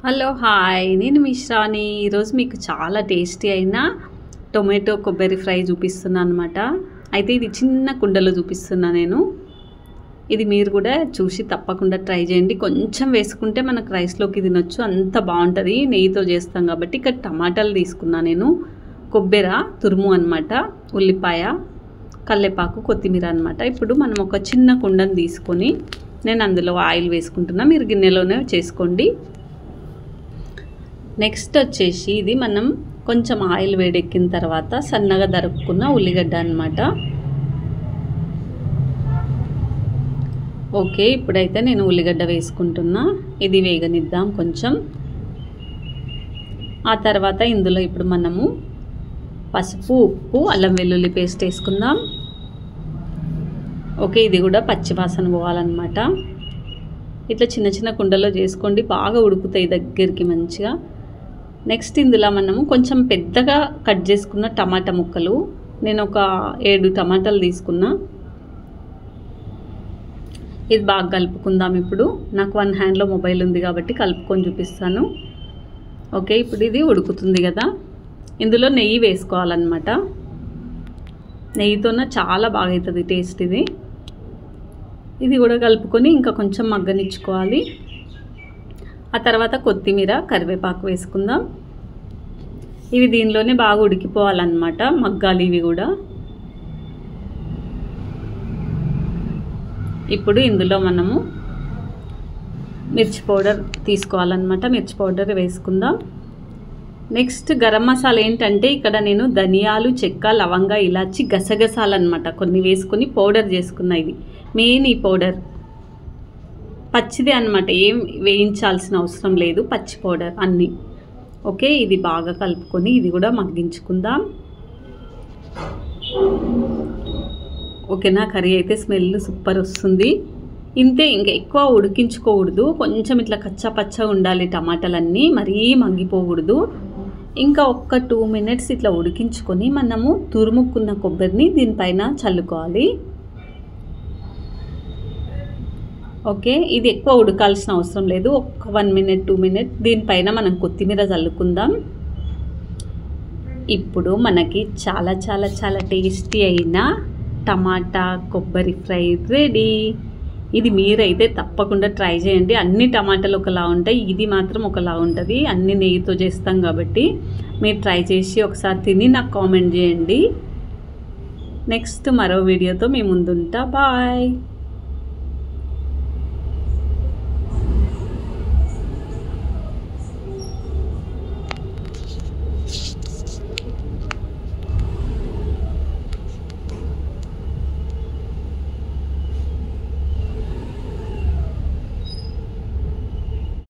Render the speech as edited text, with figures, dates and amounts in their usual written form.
Hello hi, నేను మిశ్రాని. ఈరోజు మీకు చాలా టేస్టీ అయిన టొమాటో కొబ్బరి ఫ్రై చూపిస్తున్నాను అనమాట. అయితే ఇది చిన్న కుండలో చూపిస్తున్నా నేను. ఇది మీరు కూడా చూసి తప్పకుండా ట్రై చేయండి. కొంచెం వేసుకుంటే మనకు రైస్లోకి తినొచ్చు, అంత బాగుంటుంది. నెయ్యితో చేస్తాం కాబట్టి. ఇక్కడ టమాటాలు తీసుకున్నా నేను, కొబ్బరి తురుము అనమాట, ఉల్లిపాయ, కల్లేపాకు, కొత్తిమీర అనమాట. ఇప్పుడు మనం ఒక చిన్న కుండను తీసుకొని నేను అందులో ఆయిల్ వేసుకుంటున్నా. మీరు గిన్నెలోనే చేసుకోండి. నెక్స్ట్ వచ్చేసి ఇది మనం కొంచెం ఆయిల్ వేడెక్కిన తర్వాత సన్నగా తరుక్కున్న ఉల్లిగడ్డ అనమాట. ఓకే, ఇప్పుడైతే నేను ఉల్లిగడ్డ వేసుకుంటున్నా. ఇది వేగనిద్దాం కొంచెం. ఆ తర్వాత ఇందులో ఇప్పుడు మనము పసుపు, ఉప్పు, అల్లం వెల్లుల్లి పేస్ట్ వేసుకుందాం. ఓకే, ఇది కూడా పచ్చివాసన పోవాలన్నమాట. ఇట్లా చిన్న చిన్న కుండలో చేసుకోండి, బాగా ఉడుకుతాయి దగ్గరికి మంచిగా. నెక్స్ట్ ఇందులో మనము కొంచెం పెద్దగా కట్ చేసుకున్న టమాటా ముక్కలు, నేను ఒక 7 టమాటాలు తీసుకున్నా. ఇది బాగా కలుపుకుందాం. ఇప్పుడు నాకు 1 హ్యాండ్లో మొబైల్ ఉంది కాబట్టి కలుపుకొని చూపిస్తాను. ఓకే, ఇప్పుడు ఇది ఉడుకుతుంది కదా, ఇందులో నెయ్యి వేసుకోవాలన్నమాట. నెయ్యితోనే చాలా బాగా అవుతుంది టేస్ట్. ఇది కూడా కలుపుకొని ఇంకా కొంచెం మగ్గనిచ్చుకోవాలి. ఆ తర్వాత కొత్తిమీర, కరివేపాకు వేసుకుందాం. ఇవి దీనిలోనే బాగా ఉడికిపోవాలన్నమాట, మగ్గాలి ఇవి కూడా. ఇప్పుడు ఇందులో మనము మిర్చి పౌడర్ తీసుకోవాలన్నమాట, మిర్చి పౌడర్ వేసుకుందాం. నెక్స్ట్ గరం మసాలా ఏంటంటే ఇక్కడ నేను ధనియాలు, చెక్క, లవంగ, ఇలాచి, గసగసాలన్నమాట కొన్ని వేసుకొని పౌడర్ చేసుకున్నా. ఇది మెయిన్. ఈ పౌడర్ పచ్చిదే అన్నమాట, ఏం వేయించాల్సిన అవసరం లేదు, పచ్చి పౌడర్ అన్నీ. ఓకే, ఇది బాగా కలుపుకొని ఇది కూడా మగ్గించుకుందాం. ఓకేనా, కర్రీ అయితే స్మెల్ సూపర్ వస్తుంది. ఇంతే, ఇంకా ఎక్కువ ఉడికించుకోకూడదు, కొంచెం ఇట్లా కచ్చా పచ్చగా ఉండాలి టమాటాలన్నీ, మరీ మగ్గిపోకూడదు. ఇంకా ఒక్క 2 మినిట్స్ ఇట్లా ఉడికించుకొని మనము తురుముకున్న కొబ్బరిని దీనిపైన చల్లుకోవాలి. ఓకే, ఇది ఎక్కువ ఉడకాల్సిన అవసరం లేదు, ఒక 1 మినిట్ 2 మినిట్ దీనిపైన మనం కొత్తిమీర చల్లుకుందాం. ఇప్పుడు మనకి చాలా చాలా చాలా టేస్టీ అయిన టమాటా కొబ్బరి ఫ్రై రెడీ. ఇది మీరైతే తప్పకుండా ట్రై చేయండి. అన్ని టమాటాలు ఒకలా ఉంటాయి, ఇది మాత్రం ఒకలా ఉంటుంది. అన్ని నెయ్యితో చేస్తాం కాబట్టి మీరు ట్రై చేసి ఒకసారి తిని నాకు కామెంట్ చేయండి. నెక్స్ట్ మరో వీడియోతో మీ ముందుంటా. బాయ్.